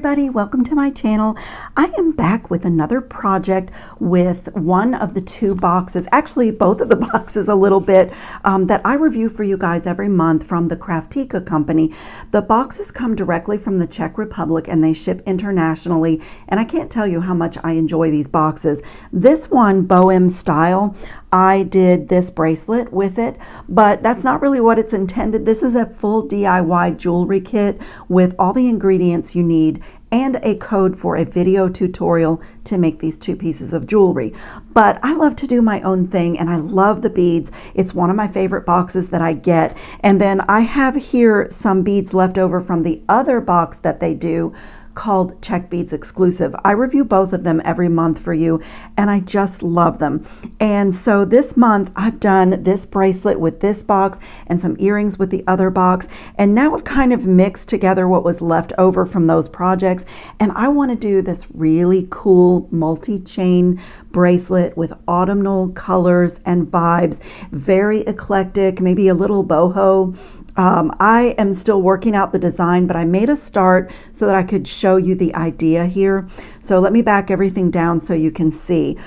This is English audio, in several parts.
everybody, welcome to my channel. I am back with another project with one of the two boxes, actually both of the boxes a little bit, that I review for you guys every month from the Kraftika company. The boxes come directly from the Czech Republic and they ship internationally, and I can't tell you how much I enjoy these boxes. This one, Bohem style, I did this bracelet with it, but that's not really what it's intended. This is a full DIY jewelry kit with all the ingredients you need and a code for a video tutorial to make these two pieces of jewelry. But I love to do my own thing and I love the beads. It's one of my favorite boxes that I get. And then I have here some beads left over from the other box that they do called Czech Beads Exclusive. I review both of them every month for you and I just love them. And so this month I've done this bracelet with this box and some earrings with the other box, and now I've kind of mixed together what was left over from those projects, and I want to do this really cool multi-chain bracelet with autumnal colors and vibes, very eclectic, maybe a little boho. I am still working out the design, but I made a start so that I could show you the idea here. So let me back everything down so you can see.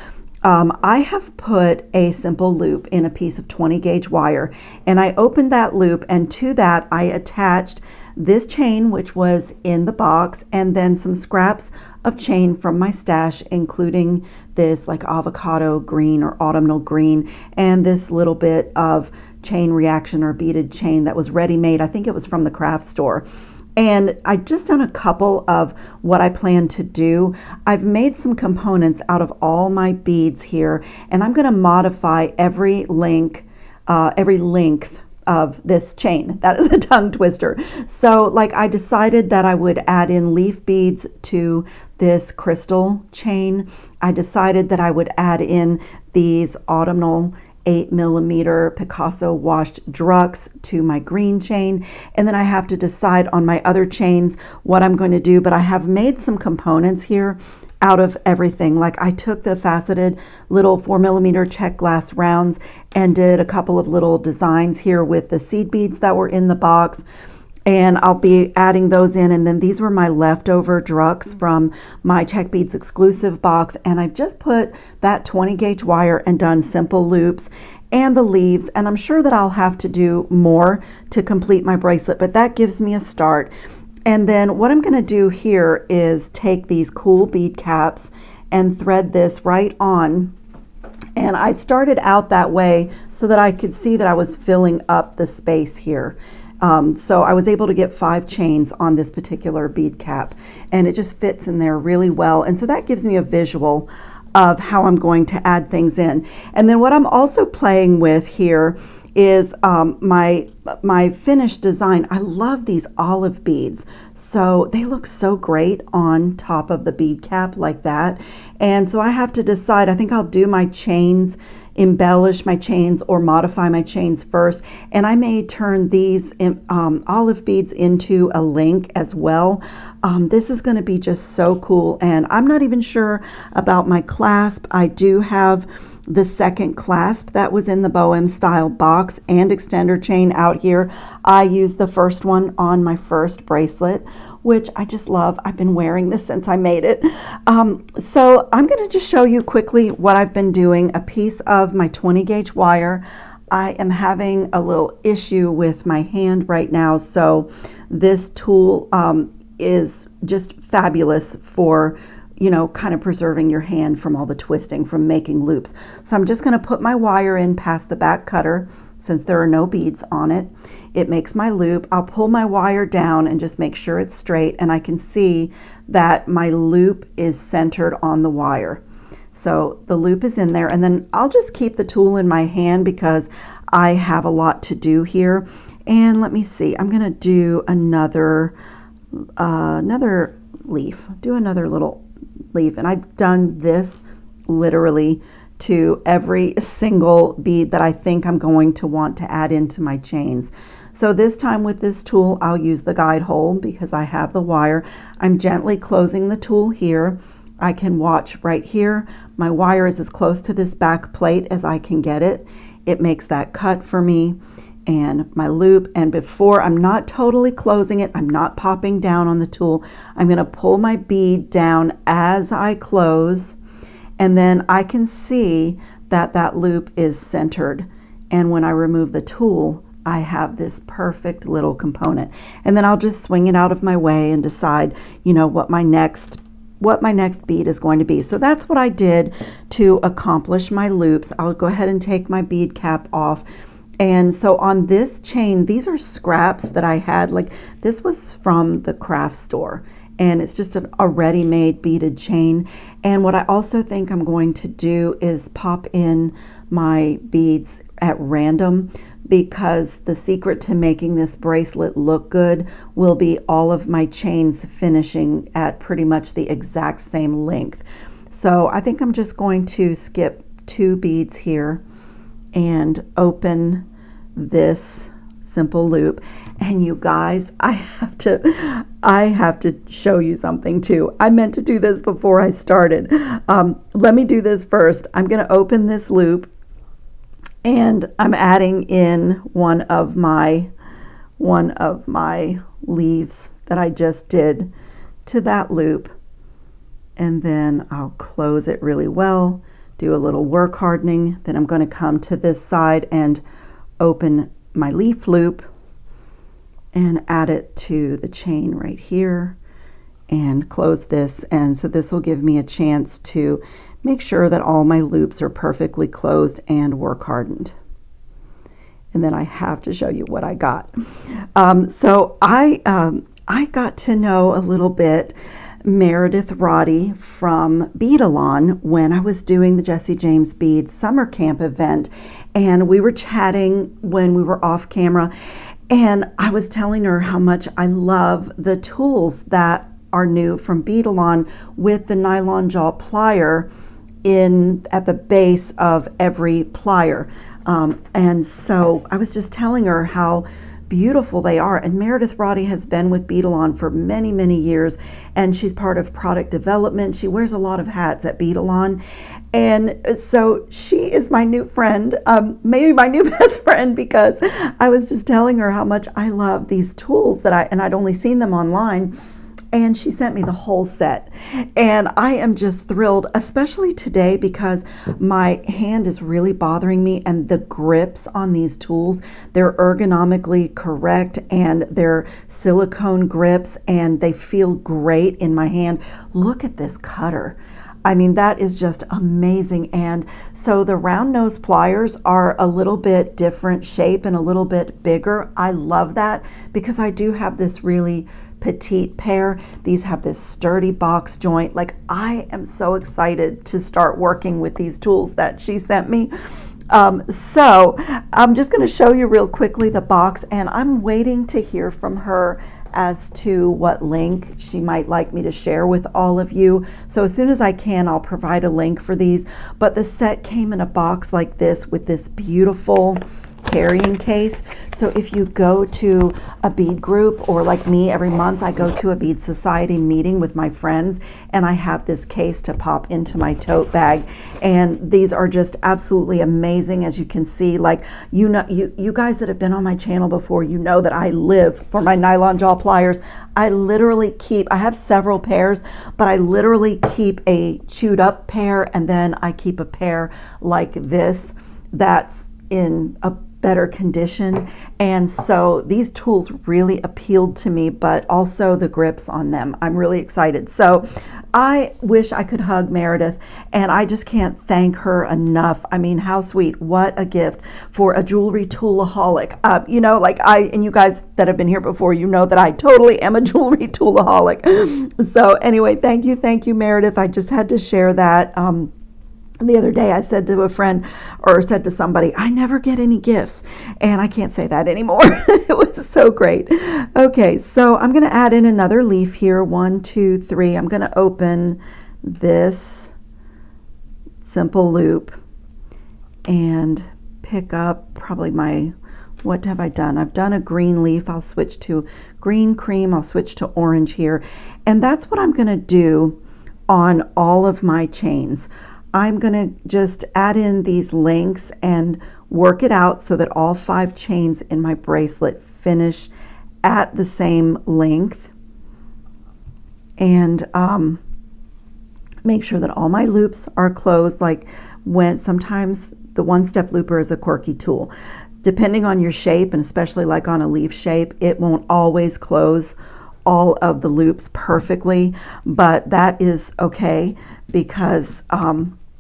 I have put a simple loop in a piece of 20 gauge wire, and I opened that loop, and to that I attached this chain which was in the box, and then some scraps of chain from my stash, including this like avocado green or autumnal green, and this little bit of chain reaction or beaded chain that was ready-made. I think it was from the craft store. And I just done a couple of what I plan to do. I've made some components out of all my beads here, and I'm going to modify every length of this chain. That is a tongue twister. So like I decided that I would add in leaf beads to this crystal chain. I decided that I would add in these autumnal 8mm Picasso washed drucks to my green chain, and then I have to decide on my other chains what I'm going to do. But I have made some components here out of everything. Like I took the faceted little 4mm Czech glass rounds and did a couple of little designs here with the seed beads that were in the box, and I'll be adding those in. And then these were my leftover drucks from my Czech Beads Exclusive box, and I've just put that 20 gauge wire and done simple loops and the leaves, and I'm sure that I'll have to do more to complete my bracelet, but that gives me a start. And then what I'm going to do here is take these cool bead caps and thread this right on, and I started out that way so that I could see that I was filling up the space here. So I was able to get 5 chains on this particular bead cap, and it just fits in there really well. And so that gives me a visual of how I'm going to add things in. And then what I'm also playing with here is my finished design. I love these olive beads. So they look so great on top of the bead cap like that. And so I have to decide, I think I'll do my chains, embellish my chains or modify my chains first, and I may turn these olive beads into a link as well. This is going to be just so cool, and I'm not even sure about my clasp. I do have the second clasp that was in the Bohem style box and extender chain out here. I used the first one on my first bracelet, which I just love. I've been wearing this since I made it. So I'm going to just show you quickly what I've been doing. A piece of my 20 gauge wire. I am having a little issue with my hand right now, so this tool is just fabulous for, you know, kind of preserving your hand from all the twisting from making loops. So I'm just going to put my wire in past the back cutter since there are no beads on it. It makes my loop. I'll pull my wire down and just make sure it's straight, and I can see that my loop is centered on the wire. So the loop is in there, and then I'll just keep the tool in my hand because I have a lot to do here. And let me see, I'm gonna do another leaf, do another little leaf, and I've done this literally to every single bead that I think I'm going to want to add into my chains. So this time with this tool, I'll use the guide hole because I have the wire. I'm gently closing the tool here. I can watch right here. My wire is as close to this back plate as I can get it. It makes that cut for me. and my loop. And before, I'm not totally closing it, I'm not popping down on the tool. I'm going to pull my bead down as I close, and then I can see that that loop is centered. And when I remove the tool, I have this perfect little component. And then I'll just swing it out of my way and decide, you know, what my next bead is going to be. So that's what I did to accomplish my loops. I'll go ahead and take my bead cap off. And so on this chain, these are scraps that I had, like this was from the craft store, and it's just a ready-made beaded chain. And what I also think I'm going to do is pop in my beads at random, because the secret to making this bracelet look good will be all of my chains finishing at pretty much the exact same length. So I think I'm just going to skip 2 beads here and open this simple loop. And you guys, I have to show you something too. I meant to do this before I started. Let me do this first. I'm going to open this loop, and I'm adding in one of my leaves that I just did to that loop, and then I'll close it really well, do a little work hardening. Then I'm going to come to this side and open my leaf loop and add it to the chain right here and close this. And so this will give me a chance to make sure that all my loops are perfectly closed and work hardened. And then I have to show you what I got. So I got to know a little bit Meredith Roddy from Beadalon when I was doing the Jesse James Beads summer camp event, and we were chatting when we were off camera, and I was telling her how much I love the tools that are new from Beadalon with the nylon jaw plier at the base of every plier. And so I was just telling her how beautiful they are. And Meredith Roddy has been with Beadalon for many, many years, and she's part of product development. She wears a lot of hats at Beadalon. And so she is my new friend, maybe my new best friend, because I was just telling her how much I love these tools and I'd only seen them online. And she sent me the whole set, and I am just thrilled, especially today, because my hand is really bothering me, and the grips on these tools, they're ergonomically correct, and they're silicone grips, and they feel great in my hand. Look at this cutter. I mean, that is just amazing. And so the round nose pliers are a little bit different shape and a little bit bigger. I love that, because I do have this really petite pair. These have this sturdy box joint. Like, I am so excited to start working with these tools that she sent me. So I'm just going to show you real quickly the box, and I'm waiting to hear from her as to what link she might like me to share with all of you. So as soon as I can, I'll provide a link for these. But the set came in a box like this with this beautiful carrying case. So if you go to a bead group, or like me, every month I go to a bead society meeting with my friends, and I have this case to pop into my tote bag, and these are just absolutely amazing. As you can see, like, you know, you guys that have been on my channel before, you know that I live for my nylon jaw pliers. I have several pairs, but I literally keep a chewed up pair, and then I keep a pair like this that's in a better condition. And so these tools really appealed to me, but also the grips on them. I'm really excited. So I wish I could hug Meredith, and I just can't thank her enough. I mean, how sweet. What a gift for a jewelry toolaholic. You know, like and you guys that have been here before, you know that I totally am a jewelry toolaholic. So anyway, thank you, Meredith. I just had to share that. The other day I said to a friend, or said to somebody, I never get any gifts, and I can't say that anymore. It was so great. Okay, so I'm going to add in another leaf here. 1, 2, 3. I'm going to open this simple loop and pick up probably what have I done? I've done a green leaf. I'll switch to green cream. I'll switch to orange here. And that's what I'm going to do on all of my chains. I'm gonna just add in these links and work it out so that all 5 chains in my bracelet finish at the same length, and make sure that all my loops are closed. Like when sometimes the one-step looper is a quirky tool. Depending on your shape, and especially like on a leaf shape, it won't always close all of the loops perfectly, but that is okay because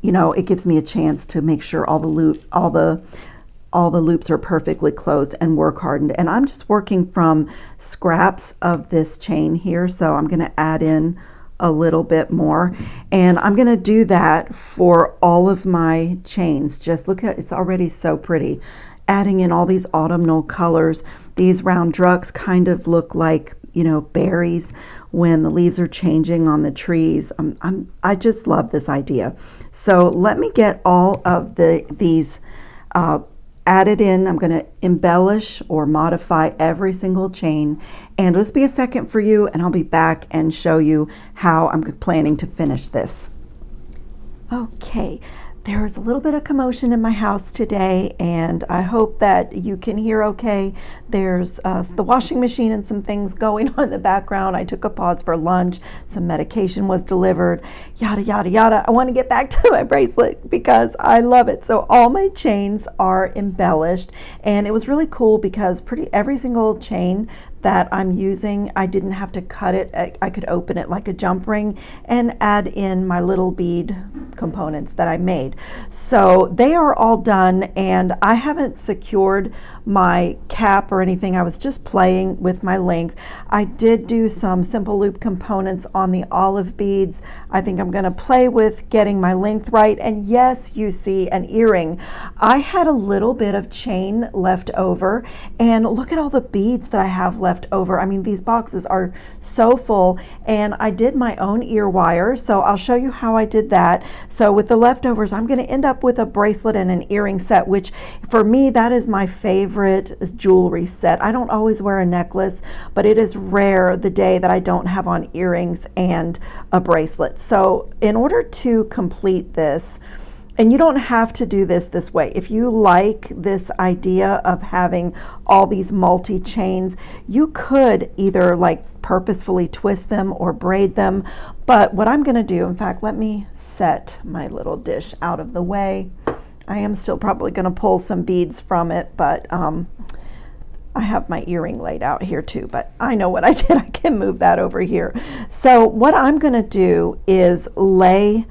you know, it gives me a chance to make sure all the loops are perfectly closed and work hardened. And I'm just working from scraps of this chain here, so I'm going to add in a little bit more, and I'm going to do that for all of my chains. Just look at, it's already so pretty, adding in all these autumnal colors. These round drucks kind of look like, you know, berries when the leaves are changing on the trees. I just love this idea. So let me get all of these added in. I'm going to embellish or modify every single chain, and it'll just be a second for you, and I'll be back and show you how I'm planning to finish this. Okay, there's a little bit of commotion in my house today, and I hope that you can hear okay. There's the washing machine and some things going on in the background. I took a pause for lunch, some medication was delivered, yada, yada, yada. I want to get back to my bracelet because I love it. So all my chains are embellished, and it was really cool because every single chain that I'm using, I didn't have to cut it. I could open it like a jump ring and add in my little bead components that I made. So they are all done, and I haven't secured my cap or anything. I was just playing with my length. I did do some simple loop components on the olive beads. I think I'm going to play with getting my length right. And yes, you see an earring. I had a little bit of chain left over, and look at all the beads that I have left over. I mean, these boxes are so full, and I did my own ear wire, so I'll show you how I did that. So with the leftovers, I'm going to end up with a bracelet and an earring set, which for me, that is my favorite jewelry set. I don't always wear a necklace, but it is rare the day that I don't have on earrings and a bracelet. So in order to complete this, and you don't have to do this way. If you like this idea of having all these multi-chains, you could either like purposefully twist them or braid them. But what I'm going to do, in fact, let me set my little dish out of the way. I am still probably going to pull some beads from it, but I have my earring laid out here too, but I know what I did. I can move that over here. So what I'm going to do is lay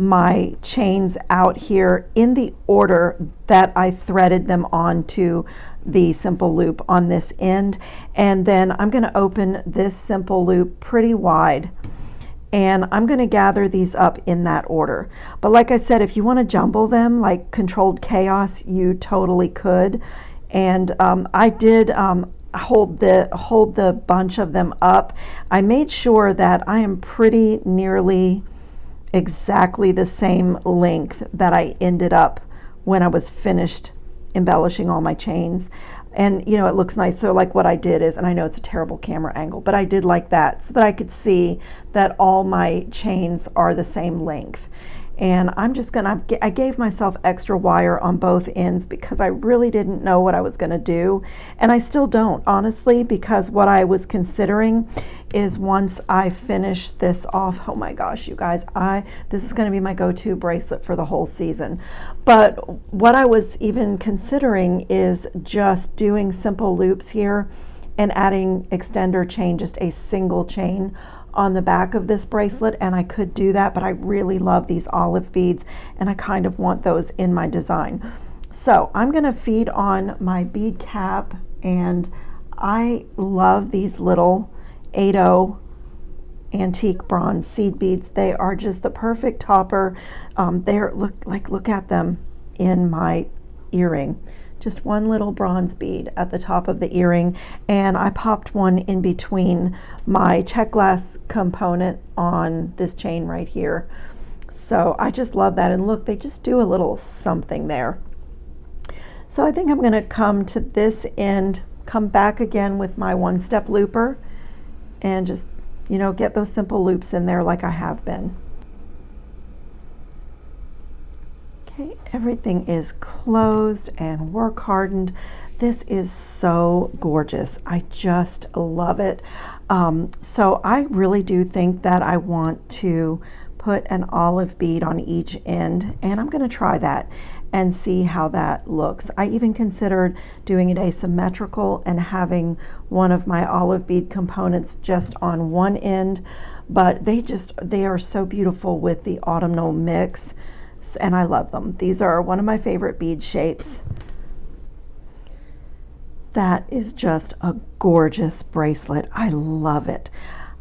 my chains out here in the order that I threaded them onto the simple loop on this end, and then I'm going to open this simple loop pretty wide, and I'm going to gather these up in that order. But like I said, if you want to jumble them like controlled chaos, you totally could. And I did hold the bunch of them up. I made sure that I am pretty nearly exactly the same length that I ended up when I was finished embellishing all my chains. And you know, it looks nice. So like what I did is, and I know it's a terrible camera angle, but I did like that so that I could see that all my chains are the same length. And I'm just gonna, I gave myself extra wire on both ends because I really didn't know what I was gonna do. And I still don't, honestly, because what I was considering is once I finish this off, oh my gosh, you guys, this is gonna be my go-to bracelet for the whole season. But what I was even considering is just doing simple loops here and adding extender chain, just a single chain on the back of this bracelet, and I could do that, but I really love these olive beads and I kind of want those in my design. So I'm going to feed on my bead cap, and I love these little 8/0 antique bronze seed beads. They are just the perfect topper. Look at them in my earring. Just one little bronze bead at the top of the earring, and I popped one in between my check glass component on this chain right here. So I just love that, and look, they just do a little something there. So I think I'm going to come to this end, come back again with my one-step looper, and just, you know, get those simple loops in there like I have been. Okay, everything is closed and work hardened. This is so gorgeous. I just love it. So I really do think that I want to put an olive bead on each end, and I'm going to try that and see how that looks. I even considered doing it asymmetrical and having one of my olive bead components just on one end, but they are so beautiful with the autumnal mix, and I love them. These are one of my favorite bead shapes. That is just a gorgeous bracelet. I love it.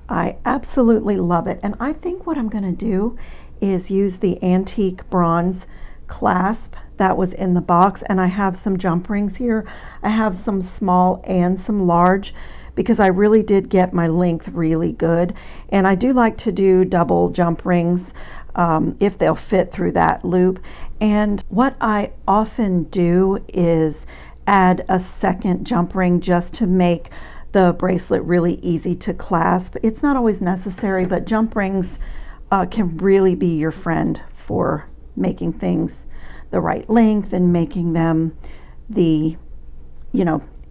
I absolutely love it. And I think what I'm going to do is use the antique bronze clasp that was in the box, and I have some jump rings here. I have some small and some large because I really did get my length really good, and I do like to do double jump rings if they'll fit through that loop. And what I often do is add a second jump ring just to make the bracelet really easy to clasp. It's not always necessary, but jump rings can really be your friend for making things the right length and making them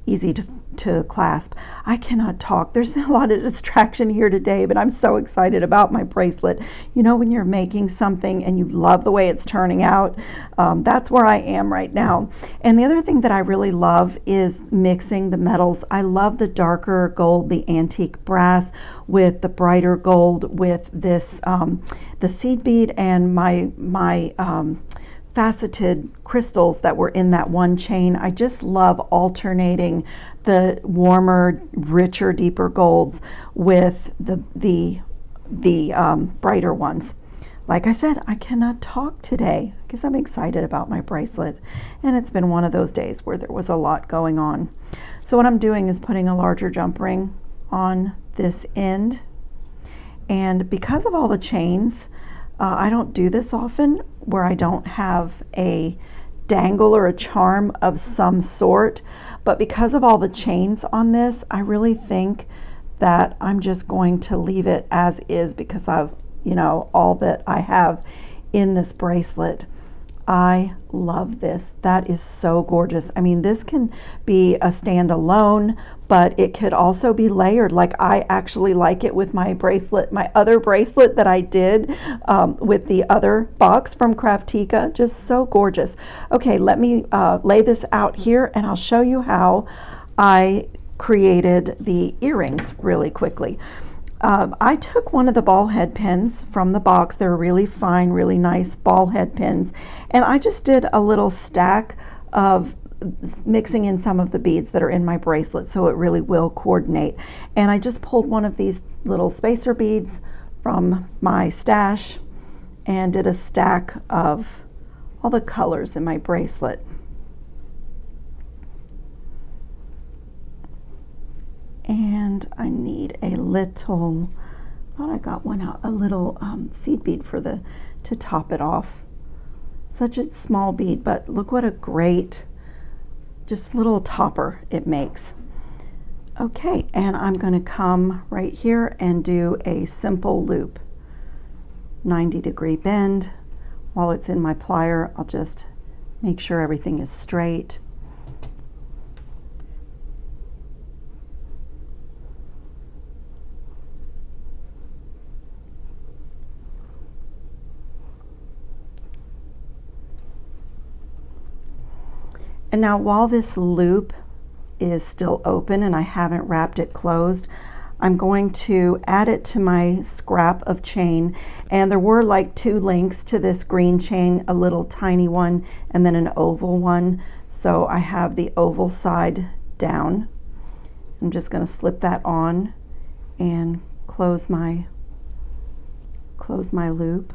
easy to clasp. I cannot talk. There's been a lot of distraction here today, but I'm so excited about my bracelet. You know, when you're making something and you love the way it's turning out, that's where I am right now. And the other thing that I really love is mixing the metals. I love the darker gold, the antique brass, with the brighter gold, with this the seed bead and my faceted crystals that were in that one chain. I just love alternating the warmer, richer, deeper golds with the brighter ones. Like I said, I cannot talk today because I'm excited about my bracelet, and it's been one of those days where there was a lot going on. So what I'm doing is putting a larger jump ring on this end, and because of all the chains, I don't do this often where I don't have a dangle or a charm of some sort, but because of all the chains on this, I really think that I'm just going to leave it as is because of, all that I have in this bracelet. I love this. That is so gorgeous. I mean, this can be a standalone, but it could also be layered. Like I actually like it with my bracelet, my other bracelet that I did with the other box from Kraftika. Just so gorgeous. Okay, let me lay this out here and I'll show you how I created the earrings really quickly. I took one of the ball head pins from the box. They're really fine, really nice ball head pins. And I just did a little stack of mixing in some of the beads that are in my bracelet so it really will coordinate. And I just pulled one of these little spacer beads from my stash and did a stack of all the colors in my bracelet. And I need a little, thought I got one out, a little seed bead to top it off. Such a small bead, but look what a great, just little topper it makes. Okay, and I'm gonna come right here and do a simple loop. 90-degree bend. While it's in my plier, I'll just make sure everything is straight. And now while this loop is still open and I haven't wrapped it closed, I'm going to add it to my scrap of chain. And there were like 2 links to this green chain, a little tiny one and then an oval one. So I have the oval side down. I'm just going to slip that on and close my loop.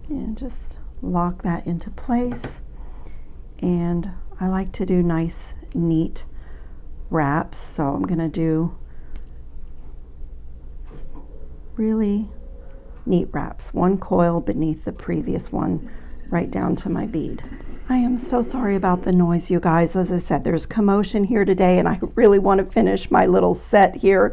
And just lock that into place. And I like to do nice, neat wraps, so I'm going to do really neat wraps. One coil beneath the previous one, right down to my bead. I am so sorry about the noise, you guys. As I said, there's commotion here today, and I really want to finish my little set here.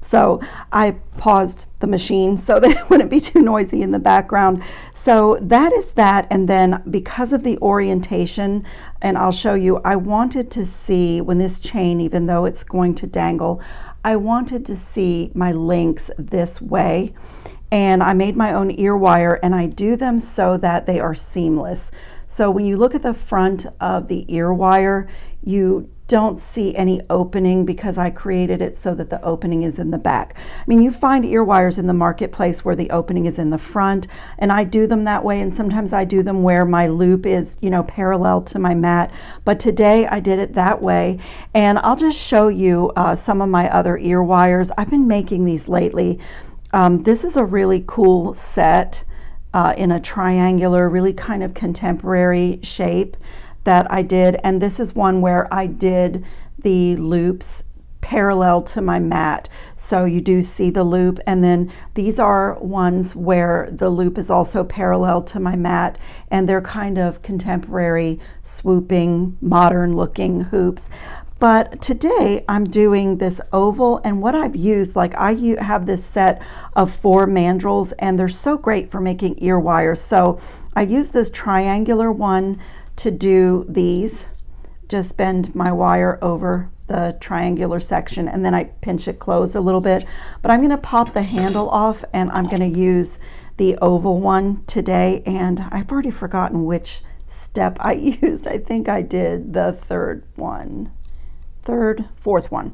So I paused the machine so that it wouldn't be too noisy in the background. So that is that. And then because of the orientation, and I'll show you, I wanted to see when this chain, even though it's going to dangle, I wanted to see my links this way. And I made my own ear wire, and I do them so that they are seamless. So when you look at the front of the ear wire, you don't see any opening because I created it so that the opening is in the back. I mean, you find ear wires in the marketplace where the opening is in the front, and I do them that way, and sometimes I do them where my loop is, you know, parallel to my mat. But today I did it that way, and I'll just show you some of my other ear wires. I've been making these lately. This is a really cool set in a triangular, really kind of contemporary shape that I did. And this is one where I did the loops parallel to my mat. So you do see the loop. And then these are ones where the loop is also parallel to my mat. And they're kind of contemporary, swooping, modern looking hoops. But today I'm doing this oval, and what I've used, like I have this set of 4 mandrels, and they're so great for making ear wires. So I use this triangular one to do these. Just bend my wire over the triangular section, and then I pinch it closed a little bit. But I'm going to pop the handle off, and I'm going to use the oval one today, and I've already forgotten which step I used. I think I did the fourth one.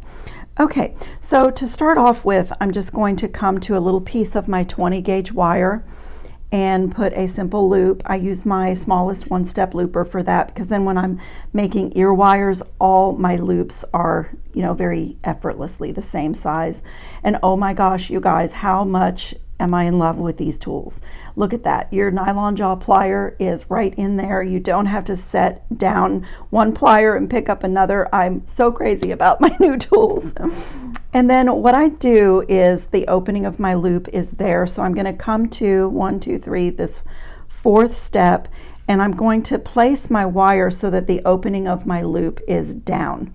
Okay, so to start off with, I'm just going to come to a little piece of my 20 gauge wire and put a simple loop. I use my smallest 1-step looper for that, because then when I'm making ear wires, all my loops are, you know, very effortlessly the same size. And oh my gosh, you guys, how much am I in love with these tools? Look at that. Your nylon jaw plier is right in there. You don't have to set down one plier and pick up another. I'm so crazy about my new tools. And then what I do is the opening of my loop is there. So I'm going to come to 1, 2, 3, this 4th step, and I'm going to place my wire so that the opening of my loop is down.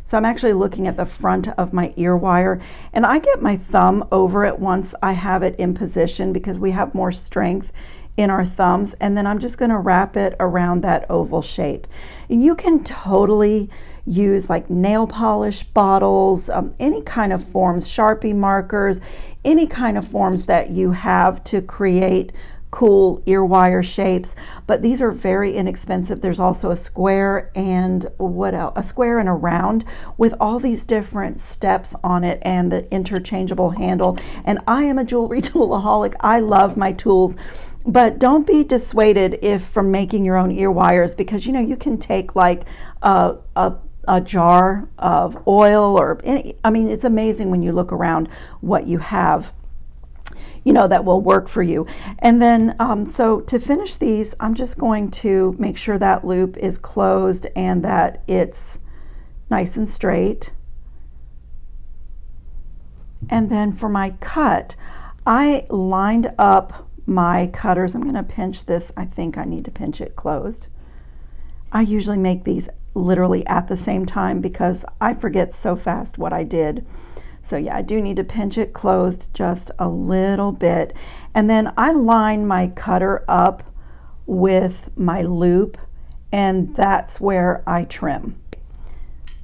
So I'm actually looking at the front of my ear wire, and I get my thumb over it once I have it in position because we have more strength in our thumbs, and then I'm just going to wrap it around that oval shape. And you can totally use like nail polish bottles, any kind of forms, Sharpie markers, any kind of forms that you have to create cool ear wire shapes, but these are very inexpensive. There's also a square and what else? A square and a round with all these different steps on it and the interchangeable handle. And I am a jewelry toolaholic. I love my tools, but don't be dissuaded if from making your own ear wires, because you know you can take like a jar of oil or any, I mean, it's amazing when you look around what you have, you know, that will work for you. And then so to finish these, I'm just going to make sure that loop is closed and that it's nice and straight. And then for my cut, I lined up my cutters. I'm going to pinch this. I think I need to pinch it closed. I usually make these literally at the same time because I forget so fast what I did. So yeah, I do need to pinch it closed just a little bit. And then I line my cutter up with my loop, and that's where I trim.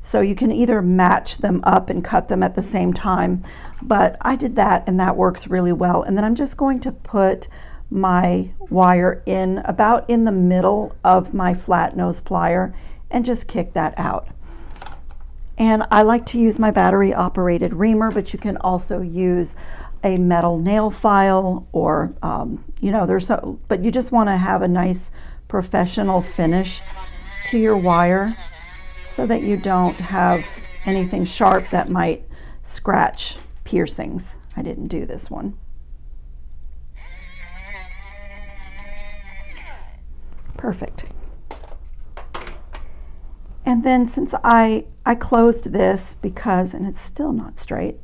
So you can either match them up and cut them at the same time, but I did that and that works really well. And then I'm just going to put my wire in about in the middle of my flat nose plier and just kick that out. And I like to use my battery operated reamer, but you can also use a metal nail file or, you know, but you just want to have a nice professional finish to your wire so that you don't have anything sharp that might scratch piercings. I didn't do this one. Perfect. And then since I closed this because, and it's still not straight,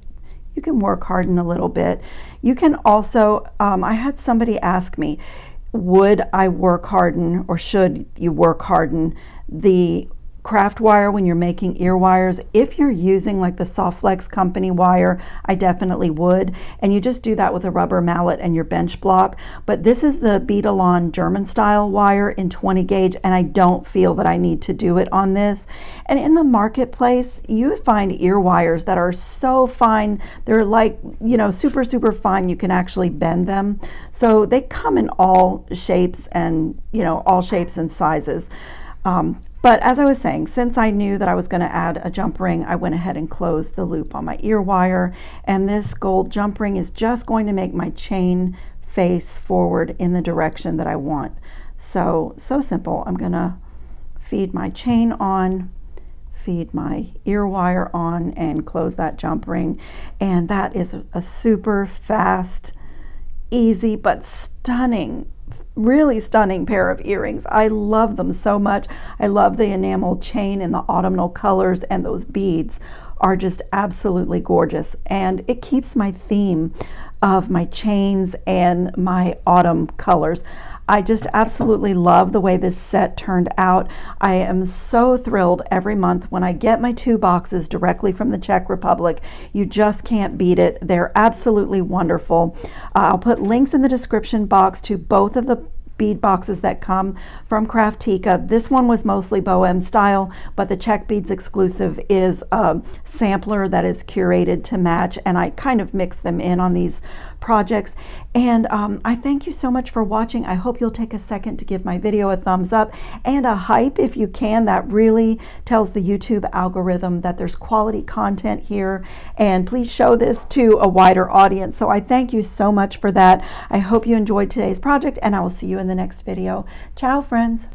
you can work harden a little bit. You can also, I had somebody ask me, would I work harden, or should you work harden the craft wire when you're making ear wires? If you're using like the Softflex company wire, I definitely would, and you just do that with a rubber mallet and your bench block. But this is the Beadalon German style wire in 20 gauge, and I don't feel that I need to do it on this. And in the marketplace, you find ear wires that are so fine, they're like, you know, super fine, you can actually bend them. So they come in all shapes and, you know, all shapes and sizes. But as I was saying, since I knew that I was going to add a jump ring, I went ahead and closed the loop on my ear wire. And this gold jump ring is just going to make my chain face forward in the direction that I want. So simple. I'm going to feed my chain on, feed my ear wire on, and close that jump ring. And that is a super fast, easy, but stunning, really stunning pair of earrings. I love them so much. I love the enamel chain and the autumnal colors, and those beads are just absolutely gorgeous. And it keeps my theme of my chains and my autumn colors. I just absolutely love the way this set turned out. I am so thrilled every month when I get my 2 boxes directly from the Czech Republic. You just can't beat it. They're absolutely wonderful. I'll put links in the description box to both of the bead boxes that come from Kraftika. This one was mostly Bohem style, but the Czech Beads exclusive is a sampler that is curated to match, and I kind of mix them in on these projects. And I thank you so much for watching. I hope you'll take a second to give my video a thumbs up and a hype if you can. That really tells the YouTube algorithm that there's quality content here, and please show this to a wider audience. So I thank you so much for that. I hope you enjoyed today's project, and I will see you in the next video. Ciao, friends.